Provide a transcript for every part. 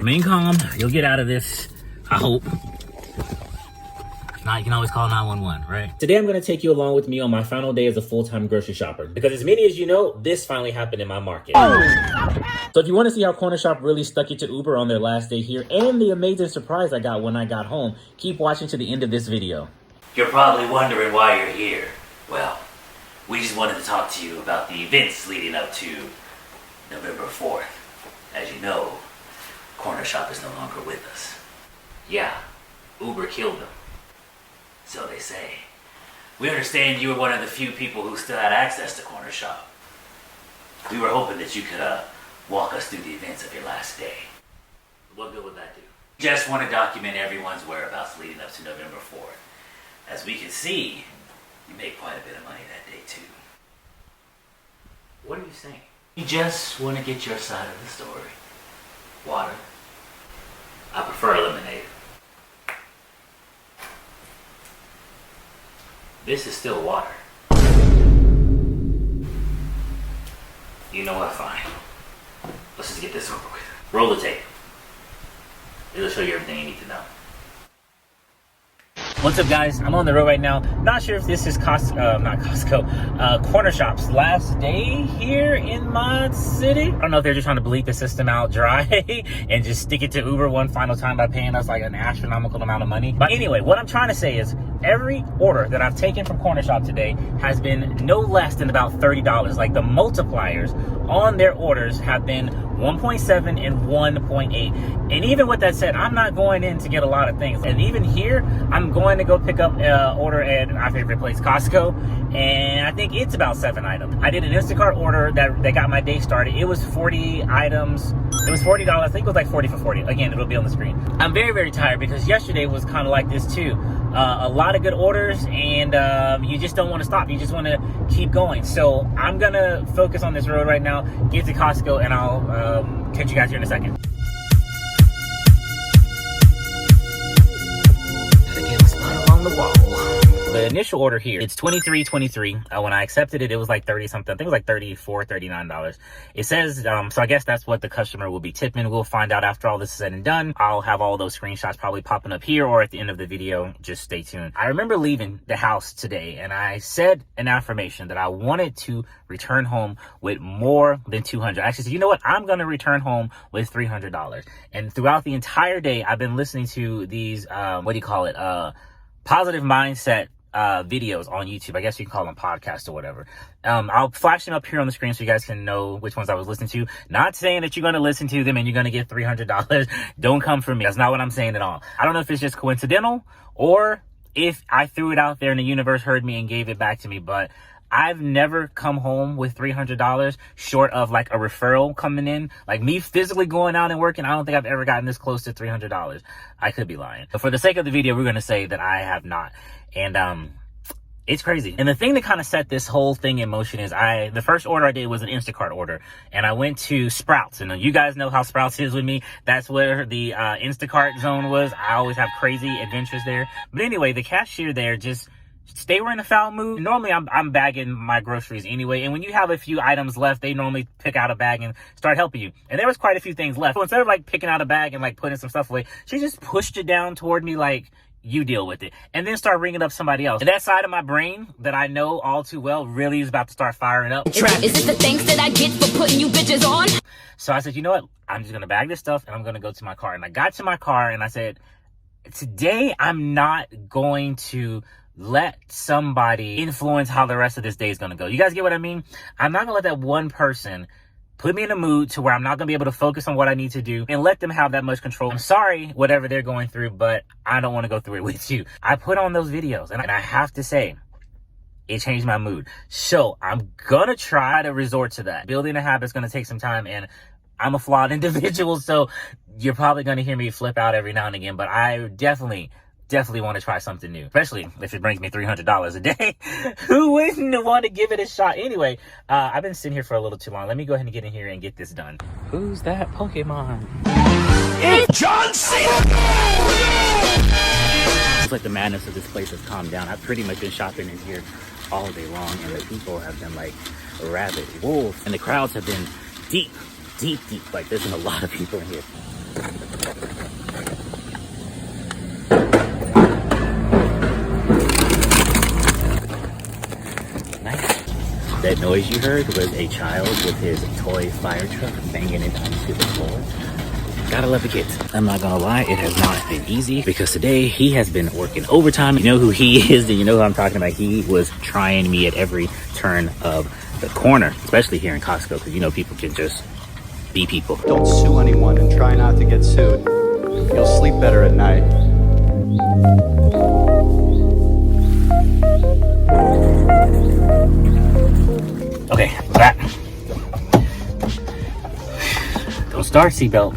Remain calm. You'll get out of this, I hope. If not, you can always call 911, right? Today, I'm going to take you along with me on my final day as a full-time grocery shopper. Because as many as you know, this finally happened in my market. So if you want to see how Cornershop really stuck it to Uber on their last day here and the amazing surprise I got when I got home, keep watching to the end of this video. You're probably wondering why you're here. Well, we just wanted to talk to you about the events leading up to November 4th. As you know, Cornershop is no longer with us. Yeah, Uber killed them. So they say. We understand you were one of the few people who still had access to Cornershop. We were hoping that you could walk us through the events of your last day. What good would that do? Just want to document everyone's whereabouts leading up to November 4th. As we can see, you made quite a bit of money that day too. What are you saying? You just want to get your side of the story. Water. I prefer lemonade. This is still water. You know what? Fine. Let's just get this over with. Roll the tape. It'll show you everything you need to know. What's up, guys? I'm on the road right now. Not sure if this is Cornershop's last day here in my city. I don't know if they're just trying to bleed the system out dry and just stick it to Uber one final time by paying us like an astronomical amount of money. But anyway, what I'm trying to say is every order that I've taken from Cornershop today has been no less than about $30. Like the multipliers on their orders have been 1.7 and 1.8. And even with that said, I'm not going in to get a lot of things. And even here, I'm going to go pick up an order at my favorite place, Costco. And I think it's about 7 items. I did an Instacart order that got my day started. It was 40 items. It was $40. I think it was like 40 for 40. Again, it'll be on the screen. I'm very, very tired because yesterday was kind of like this too. A lot of good orders and you just don't want to stop. You just want to keep going. So I'm going to focus on this road right now, get to Costco, and I'll catch you guys here in a second. Gotta get a spot along the wall. The initial order here, it's $23.23. When I accepted it, it was like 30 something. I think it was like $34, $39. It says, so I guess that's what the customer will be tipping. We'll find out after all this is said and done. I'll have all those screenshots probably popping up here or at the end of the video. Just stay tuned. I remember leaving the house today and I said an affirmation that I wanted to return home with more than $200. I actually said, you know what? I'm going to return home with $300. And throughout the entire day, I've been listening to these, positive mindset videos on YouTube. I guess you can call them podcasts or whatever. I'll flash them up here on the screen so you guys can know which ones I was listening to. Not saying that you're going to listen to them and you're going to get $300. Don't come for me. That's not what I'm saying at all. I don't know if it's just coincidental or if I threw it out there and the universe heard me and gave it back to me, but I've never come home with $300 short of like a referral coming in. Like me physically going out and working, I don't think I've ever gotten this close to $300. I could be lying. But for the sake of the video, we're going to say that I have not. And it's crazy. And the thing that kind of set this whole thing in motion is the first order I did was an Instacart order. And I went to Sprouts. And you guys know how Sprouts is with me. That's where the Instacart zone was. I always have crazy adventures there. But anyway, the cashier there just... they were in a foul mood. Normally, I'm bagging my groceries anyway. And when you have a few items left, they normally pick out a bag and start helping you. And there was quite a few things left. So instead of like picking out a bag and like putting some stuff away, she just pushed it down toward me like, you deal with it. And then start ringing up somebody else. And that side of my brain that I know all too well really is about to start firing up. Is this the thanks that I get for putting you bitches on? So I said, you know what? I'm just going to bag this stuff and I'm going to go to my car. And I got to my car and I said, today I'm not going to let somebody influence how the rest of this day is going to go. You guys get what I mean? I'm not going to let that one person put me in a mood to where I'm not going to be able to focus on what I need to do and let them have that much control. I'm sorry, whatever they're going through, but I don't want to go through it with you. I put on those videos and I have to say, it changed my mood. So I'm going to try to resort to that. Building a habit is going to take some time and I'm a flawed individual. So you're probably going to hear me flip out every now and again, but I definitely want to try something new, especially if it brings me $300 a day. Who wouldn't want to give it a shot? Anyway, I've been sitting here for a little too long. Let me go ahead and get in here and get this done. Who's that Pokemon? It's John Cena! It's like the madness of this place has calmed down. I've pretty much been shopping in here all day long, and the people have been like rabid wolves, and the crowds have been deep. Like there's been a lot of people in here. Nice. That noise you heard was a child with his toy fire truck banging it onto the floor. Gotta love the kids. I'm not gonna lie, it has not been easy because today he has been working overtime. You know who he is, and you know who I'm talking about. He was trying me at every turn of the corner, especially here in Costco, because you know people can just be people. Don't sue anyone and try not to get sued. You'll sleep better at night. Okay, I'm back. Don't start, seatbelt.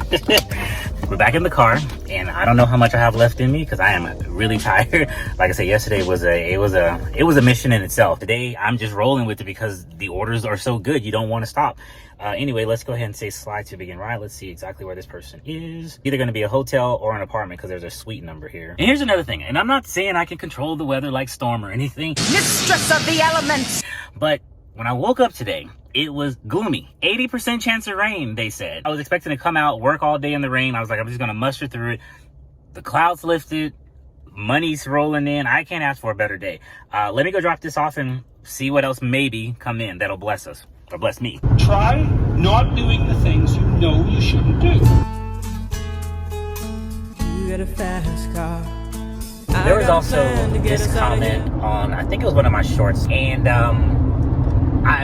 We're back in the car, and I don't know how much I have left in me because I am really tired. Like I said, yesterday was a mission in itself. Today I'm just rolling with it because the orders are so good. You don't want to stop. Anyway, let's go ahead and say slide to begin ride. Let's see exactly where this person is. Either going to be a hotel or an apartment because there's a suite number here. And here's another thing, and I'm not saying I can control the weather like Storm or anything. Mistress of the elements. But when I woke up today, it was gloomy. 80% chance of rain, they said. I was expecting to come out, work all day in the rain. I was like, I'm just gonna muster through it. The clouds lifted, money's rolling in. I can't ask for a better day. Let me go drop this off and see what else maybe come in that'll bless us, or bless me. Try not doing the things you know you shouldn't do. You got a fast car. There was also this comment on, I think it was one of my shorts, and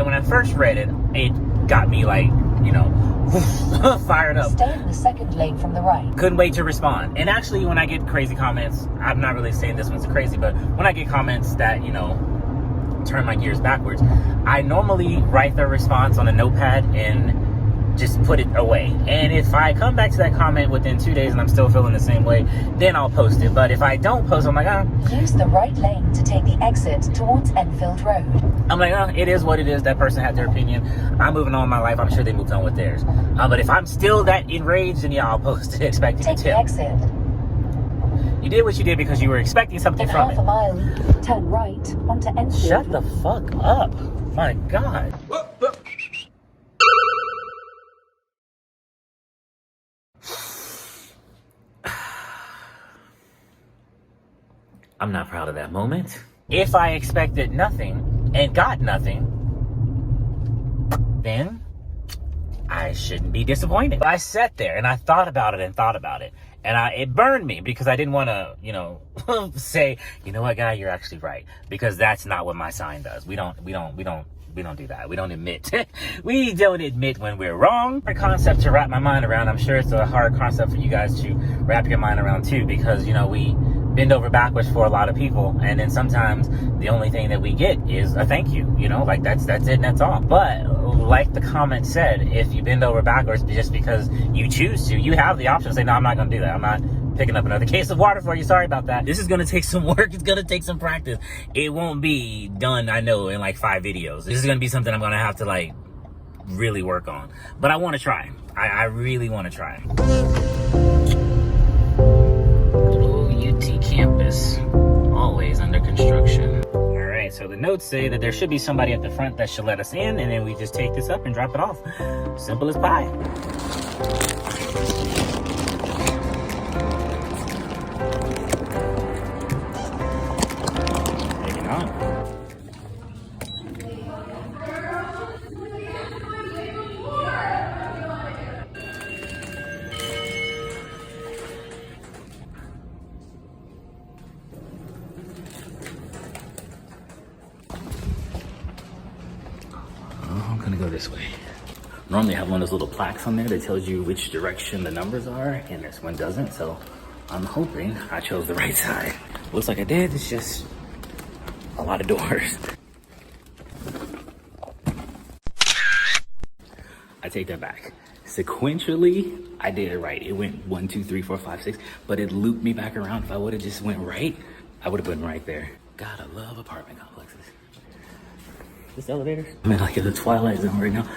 when I first read it, it got me like, you know, fired up. Stay in the second lane from the right. Couldn't wait to respond. And actually, when I get crazy comments, I'm not really saying this one's crazy, but when I get comments that, you know, turn my gears backwards, I normally write the response on a notepad and just put it away. And if I come back to that comment within 2 days and I'm still feeling the same way, then I'll post it. But if I don't post, I'm like, use the right lane to take the exit towards Enfield Road. I'm like, it is what it is. That person had their opinion. I'm moving on with my life. I'm sure they moved on with theirs. But if I'm still that enraged, then yeah, I'll post it expecting a tip. Take the exit. You did what you did because you were expecting something In from half it. a mile, turn right onto Enfield. Shut the fuck up. My God. I'm not proud of that moment. If I expected nothing and got nothing, then I shouldn't be disappointed. I sat there and I thought about it and thought about it. And it burned me because I didn't want to, you know, say, you know what, guy, you're actually right. Because that's not what my sign does. We don't do that. We don't admit. We don't admit when we're wrong. Hard concept to wrap my mind around. I'm sure it's a hard concept for you guys to wrap your mind around too, because, you know, we bend over backwards for a lot of people, and then sometimes the only thing that we get is a thank you, you know, like that's it and that's all. But like the comment said, if you bend over backwards just because you choose to, you have the option to say, no, I'm not gonna do that. I'm not picking up another case of water for you. Sorry about that. This is gonna take some work. It's gonna take some practice. It won't be done, I know, in like 5 videos. This is gonna be something I'm gonna have to like really work on, but I want to try. I really want to try. UT campus, always under construction. All right, so the notes say that there should be somebody at the front that should let us in, and then we just take this up and drop it off. Simple as pie. Taking on. I'm gonna go this way. Normally I have one of those little plaques on there that tells you which direction the numbers are, and this one doesn't, so I'm hoping I chose the right side. Looks like I did. It's just a lot of doors. I take that back. Sequentially, I did it right. It went 1, 2, 3, 4, 5, 6, but it looped me back around. If I would have just went right, I would have been right there. God, I love apartment complexes. This elevator? I'm in like in the twilight zone right now.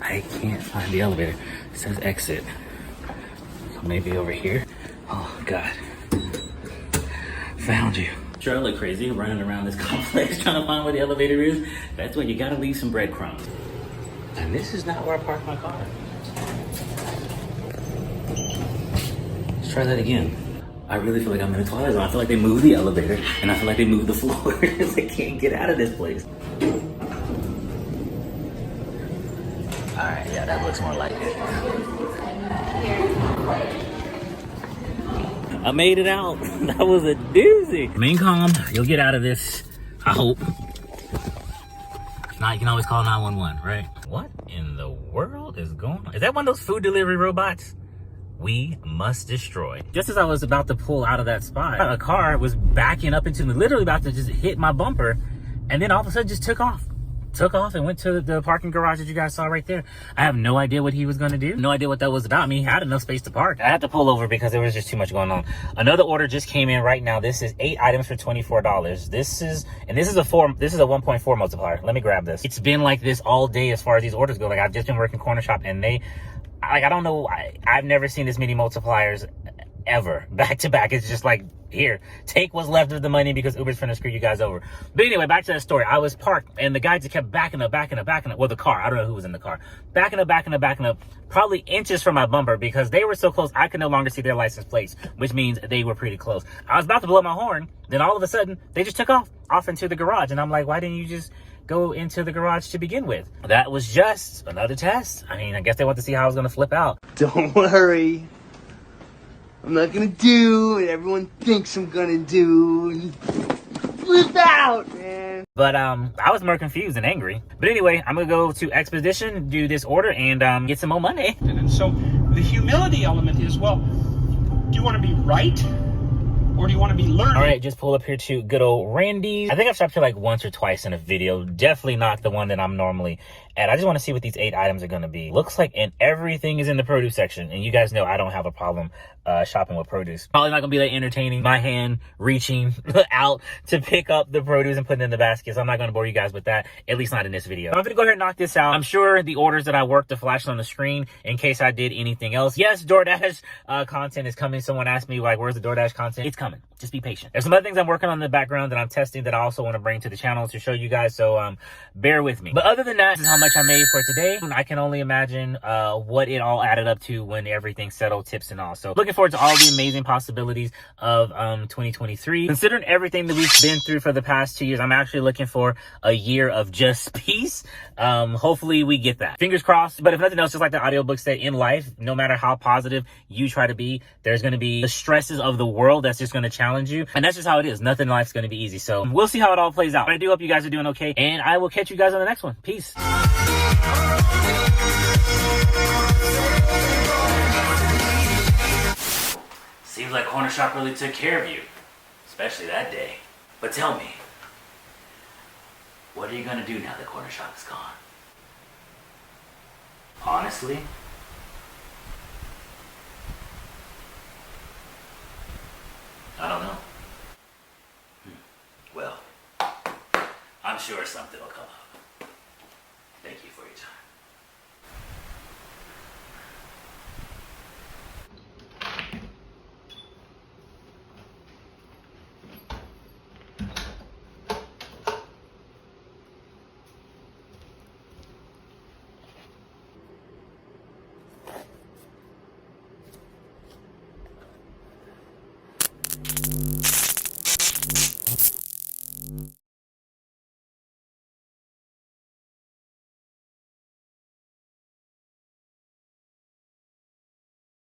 I can't find the elevator. It says exit. So maybe over here. Oh God. Found you. Sure, I look crazy running around this complex trying to find where the elevator is. That's when you gotta leave some breadcrumbs. And this is not where I parked my car. Let's try that again. I really feel like I'm in a Twilight Zone. I feel like they moved the elevator, and I feel like they moved the floors. I can't get out of this place. Alright, yeah, that looks more like it. I made it out. That was a doozy. Remain calm. You'll get out of this. I hope. Now you can always call 911, right? What in the world is going on? Is that one of those food delivery robots? We must destroy. Just as I was about to pull out of that spot, a car was backing up into me, literally about to just hit my bumper, and then all of a sudden just took off and went to the parking garage that you guys saw right there. I have no idea what he was going to do. No idea what that was about. I mean, he had enough space to park. I had to pull over because there was just too much going on. Another order just came in right now. This is 8 items for $24. This is a 1.4 multiplier. Let me grab this. It's been like this all day as far as these orders go. Like, I've just been working Cornershop, and I don't know. I've never seen this many multipliers ever back to back. It's just like, here, take what's left of the money because Uber's finna screw you guys over. But anyway, back to that story. I was parked and the guy just kept backing up. Well, the car, I don't know who was in the car. Backing up, probably inches from my bumper because they were so close I could no longer see their license plates, which means they were pretty close. I was about to blow my horn. Then all of a sudden, they just took off into the garage. And I'm like, why didn't you just go into the garage to begin with? That was just another test. I mean, I guess they want to see how I was going to flip out. Don't worry. I'm not gonna do what everyone thinks I'm gonna do. Flip out, man. But I was more confused and angry. But anyway, I'm gonna go to Expedition, do this order, and get some more money. And so the humility element is, well, do you want to be right? Or do you want to be learning? All right, just pull up here to good old Randy's. I think I've shopped here like once or twice in a video. Definitely not the one that I'm normally at. I just want to see what these 8 items are going to be. Looks like everything is in the produce section. And you guys know I don't have a problem shopping with produce. Probably not going to be that entertaining. My hand reaching out to pick up the produce and put it in the basket. So I'm not going to bore you guys with that, at least not in this video. So I'm going to go ahead and knock this out. I'm sure the orders that I worked to flash on the screen in case I did anything else. Yes, DoorDash content is coming. Someone asked me, like, where's the DoorDash content? It's coming. Just be patient. There's some other things I'm working on in the background that I'm testing that I also want to bring to the channel to show you guys. So bear with me. But other than that, this is how much I made for today. I can only imagine what it all added up to when everything settled, tips and all. So looking forward to all the amazing possibilities of 2023. Considering everything that we've been through for the past 2 years, I'm actually looking for a year of just peace. Hopefully we get that. Fingers crossed. But if nothing else, just like the audiobook said, in life, no matter how positive you try to be, there's going to be the stresses of the world that's just going to challenge you. And that's just how it is. Nothing in life's going to be easy. So we'll see how it all plays out. But I do hope you guys are doing okay. And I will catch you guys on the next one. Peace. Seems like Cornershop really took care of you. Especially that day. But tell me, what are you going to do now that Cornershop is gone? Honestly? I don't know. Well, I'm sure something will come up.